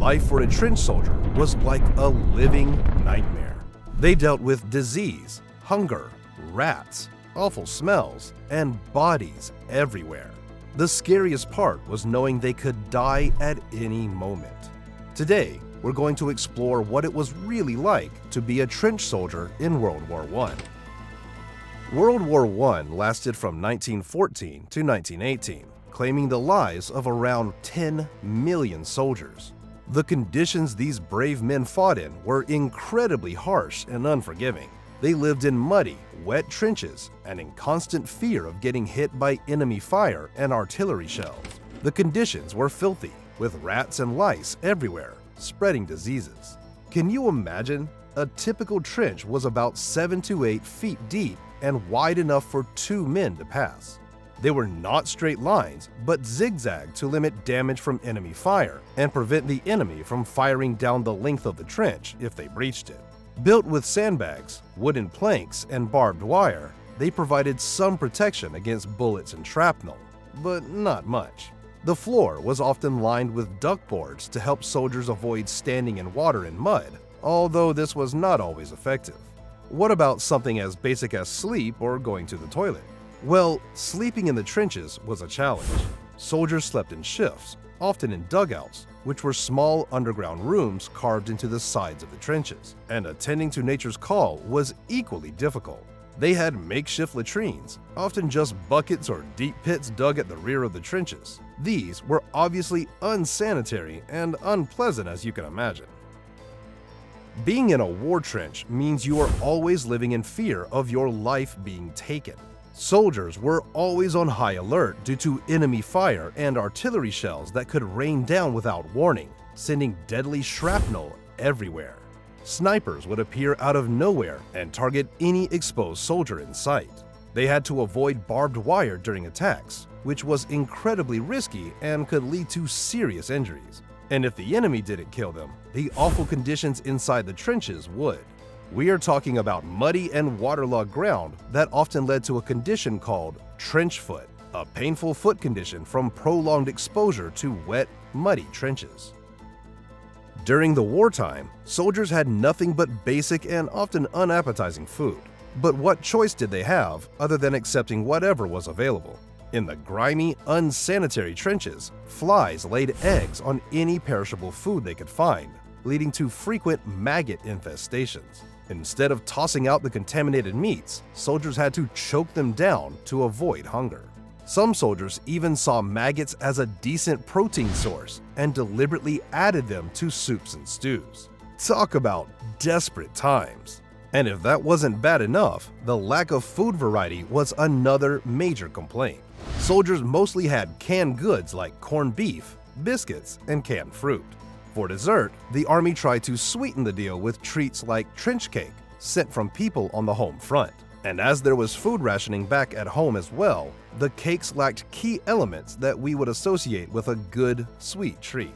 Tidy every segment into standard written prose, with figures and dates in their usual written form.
Life for a trench soldier was like a living nightmare. They dealt with disease, hunger, rats, awful smells, and bodies everywhere. The scariest part was knowing they could die at any moment. Today, we're going to explore what it was really like to be a trench soldier in World War I. World War I lasted from 1914 to 1918, claiming the lives of around 10 million soldiers. The conditions these brave men fought in were incredibly harsh and unforgiving. They lived in muddy, wet trenches and in constant fear of getting hit by enemy fire and artillery shells. The conditions were filthy, with rats and lice everywhere, spreading diseases. Can you imagine? A typical trench was about 7 to 8 feet deep and wide enough for 2 men to pass. They were not straight lines, but zigzagged to limit damage from enemy fire and prevent the enemy from firing down the length of the trench if they breached it. Built with sandbags, wooden planks, and barbed wire, they provided some protection against bullets and shrapnel, but not much. The floor was often lined with duck boards to help soldiers avoid standing in water and mud, although this was not always effective. What about something as basic as sleep or going to the toilet? Well, sleeping in the trenches was a challenge. Soldiers slept in shifts, often in dugouts, which were small underground rooms carved into the sides of the trenches, and attending to nature's call was equally difficult. They had makeshift latrines, often just buckets or deep pits dug at the rear of the trenches. These were obviously unsanitary and unpleasant, as you can imagine. Being in a war trench means you are always living in fear of your life being taken. Soldiers were always on high alert due to enemy fire and artillery shells that could rain down without warning, sending deadly shrapnel everywhere. Snipers would appear out of nowhere and target any exposed soldier in sight. They had to avoid barbed wire during attacks, which was incredibly risky and could lead to serious injuries. And if the enemy didn't kill them, the awful conditions inside the trenches would. We are talking about muddy and waterlogged ground that often led to a condition called trench foot, a painful foot condition from prolonged exposure to wet, muddy trenches. During the wartime, soldiers had nothing but basic and often unappetizing food. But what choice did they have other than accepting whatever was available? In the grimy, unsanitary trenches, flies laid eggs on any perishable food they could find, leading to frequent maggot infestations. Instead of tossing out the contaminated meats, soldiers had to choke them down to avoid hunger. Some soldiers even saw maggots as a decent protein source and deliberately added them to soups and stews. Talk about desperate times. And if that wasn't bad enough, the lack of food variety was another major complaint. Soldiers mostly had canned goods like corned beef, biscuits, and canned fruit. For dessert, the Army tried to sweeten the deal with treats like trench cake, sent from people on the home front. And as there was food rationing back at home as well, the cakes lacked key elements that we would associate with a good, sweet treat.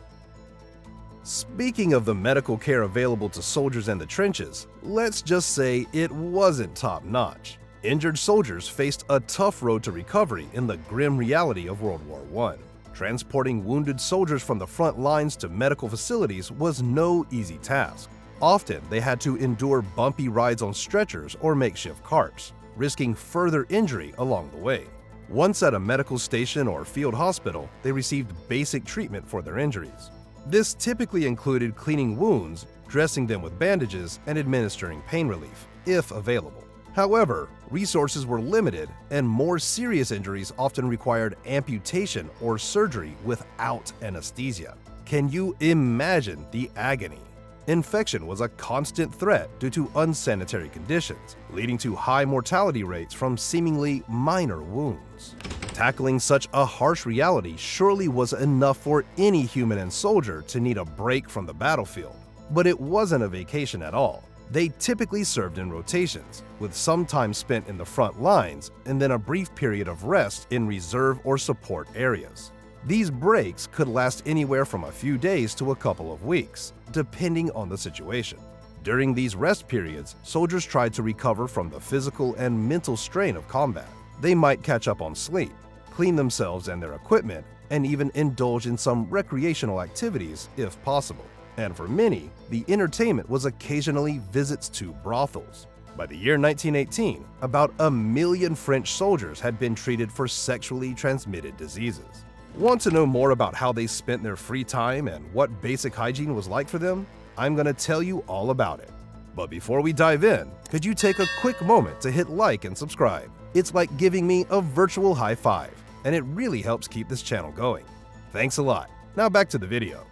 Speaking of the medical care available to soldiers in the trenches, let's just say it wasn't top-notch. Injured soldiers faced a tough road to recovery in the grim reality of World War I. Transporting wounded soldiers from the front lines to medical facilities was no easy task. Often, they had to endure bumpy rides on stretchers or makeshift carts, risking further injury along the way. Once at a medical station or field hospital, they received basic treatment for their injuries. This typically included cleaning wounds, dressing them with bandages, and administering pain relief, if available. However, resources were limited, and more serious injuries often required amputation or surgery without anesthesia. Can you imagine the agony? Infection was a constant threat due to unsanitary conditions, leading to high mortality rates from seemingly minor wounds. Tackling such a harsh reality surely was enough for any human and soldier to need a break from the battlefield. But it wasn't a vacation at all. They typically served in rotations, with some time spent in the front lines and then a brief period of rest in reserve or support areas. These breaks could last anywhere from a few days to a couple of weeks, depending on the situation. During these rest periods, soldiers tried to recover from the physical and mental strain of combat. They might catch up on sleep, clean themselves and their equipment, and even indulge in some recreational activities if possible. And for many, the entertainment was occasionally visits to brothels. By the year 1918, about 1 million French soldiers had been treated for sexually transmitted diseases. Want to know more about how they spent their free time and what basic hygiene was like for them? I'm going to tell you all about it. But before we dive in, could you take a quick moment to hit like and subscribe? It's like giving me a virtual high five, and it really helps keep this channel going. Thanks a lot. Now back to the video.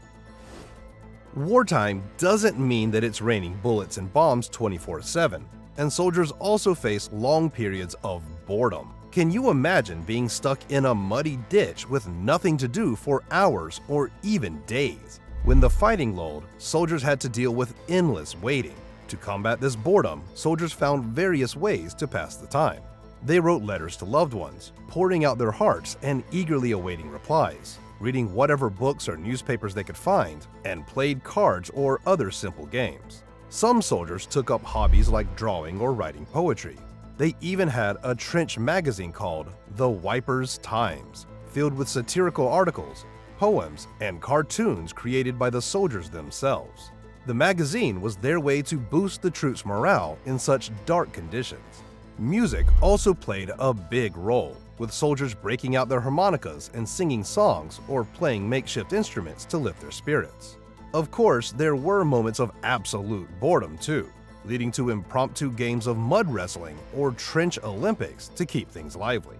Wartime doesn't mean that it's raining bullets and bombs 24/7, and soldiers also face long periods of boredom. Can you imagine being stuck in a muddy ditch with nothing to do for hours or even days? When the fighting lulled, soldiers had to deal with endless waiting. To combat this boredom, soldiers found various ways to pass the time. They wrote letters to loved ones, pouring out their hearts and eagerly awaiting replies, reading whatever books or newspapers they could find, and played cards or other simple games. Some soldiers took up hobbies like drawing or writing poetry. They even had a trench magazine called The Wipers Times, filled with satirical articles, poems, and cartoons created by the soldiers themselves. The magazine was their way to boost the troops' morale in such dark conditions. Music also played a big role, with soldiers breaking out their harmonicas and singing songs or playing makeshift instruments to lift their spirits. Of course, there were moments of absolute boredom too, leading to impromptu games of mud wrestling or trench Olympics to keep things lively.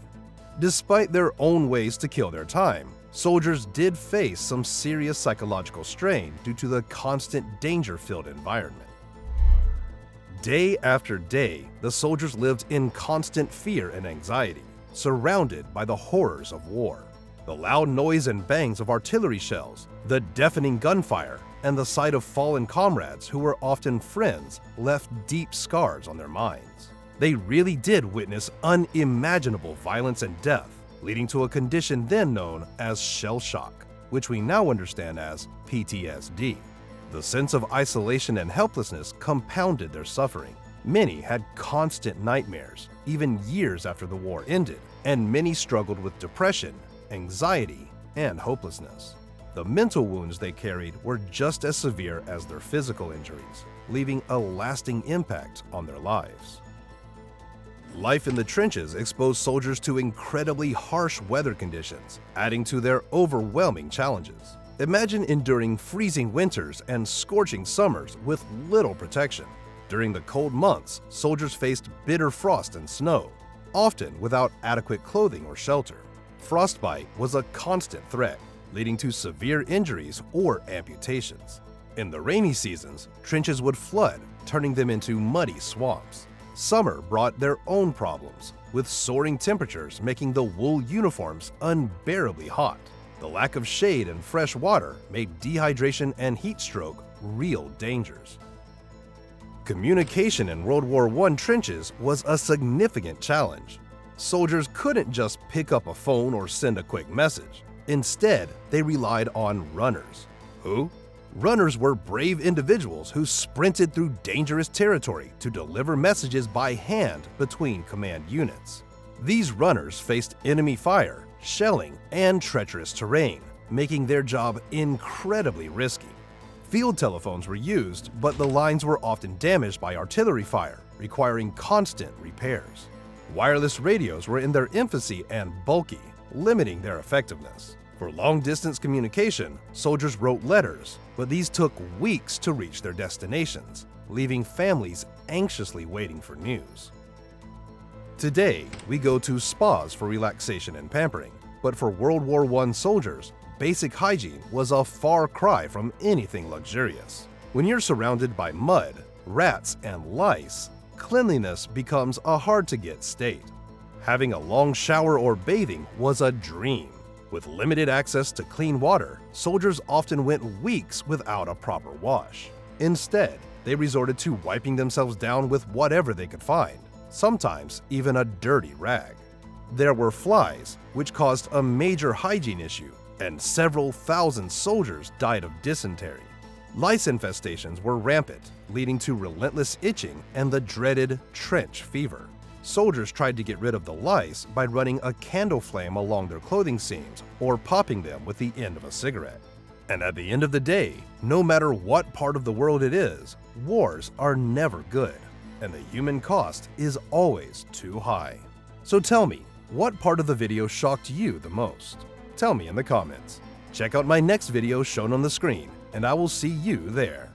Despite their own ways to kill their time, soldiers did face some serious psychological strain due to the constant danger-filled environment. Day after day, the soldiers lived in constant fear and anxiety, surrounded by the horrors of war. The loud noise and bangs of artillery shells, the deafening gunfire, and the sight of fallen comrades who were often friends left deep scars on their minds. They really did witness unimaginable violence and death, leading to a condition then known as shell shock, which we now understand as PTSD. The sense of isolation and helplessness compounded their suffering. Many had constant nightmares, even years after the war ended, and many struggled with depression, anxiety, and hopelessness. The mental wounds they carried were just as severe as their physical injuries, leaving a lasting impact on their lives. Life in the trenches exposed soldiers to incredibly harsh weather conditions, adding to their overwhelming challenges. Imagine enduring freezing winters and scorching summers with little protection. During the cold months, soldiers faced bitter frost and snow, often without adequate clothing or shelter. Frostbite was a constant threat, leading to severe injuries or amputations. In the rainy seasons, trenches would flood, turning them into muddy swamps. Summer brought their own problems, with soaring temperatures making the wool uniforms unbearably hot. The lack of shade and fresh water made dehydration and heat stroke real dangers. Communication in World War I trenches was a significant challenge. Soldiers couldn't just pick up a phone or send a quick message. Instead, they relied on runners. Who? Runners were brave individuals who sprinted through dangerous territory to deliver messages by hand between command units. These runners faced enemy fire, shelling, and treacherous terrain, making their job incredibly risky. Field telephones were used, but the lines were often damaged by artillery fire, requiring constant repairs. Wireless radios were in their infancy and bulky, limiting their effectiveness. For long-distance communication, soldiers wrote letters, but these took weeks to reach their destinations, leaving families anxiously waiting for news. Today, we go to spas for relaxation and pampering, but for World War I soldiers, basic hygiene was a far cry from anything luxurious. When you're surrounded by mud, rats, and lice, cleanliness becomes a hard-to-get state. Having a long shower or bathing was a dream. With limited access to clean water, soldiers often went weeks without a proper wash. Instead, they resorted to wiping themselves down with whatever they could find, sometimes even a dirty rag. There were flies, which caused a major hygiene issue, and several thousand soldiers died of dysentery. Lice infestations were rampant, leading to relentless itching and the dreaded trench fever. Soldiers tried to get rid of the lice by running a candle flame along their clothing seams or popping them with the end of a cigarette. And at the end of the day, no matter what part of the world it is, wars are never good, and the human cost is always too high. So tell me, what part of the video shocked you the most? Tell me in the comments. Check out my next video shown on the screen, and I will see you there.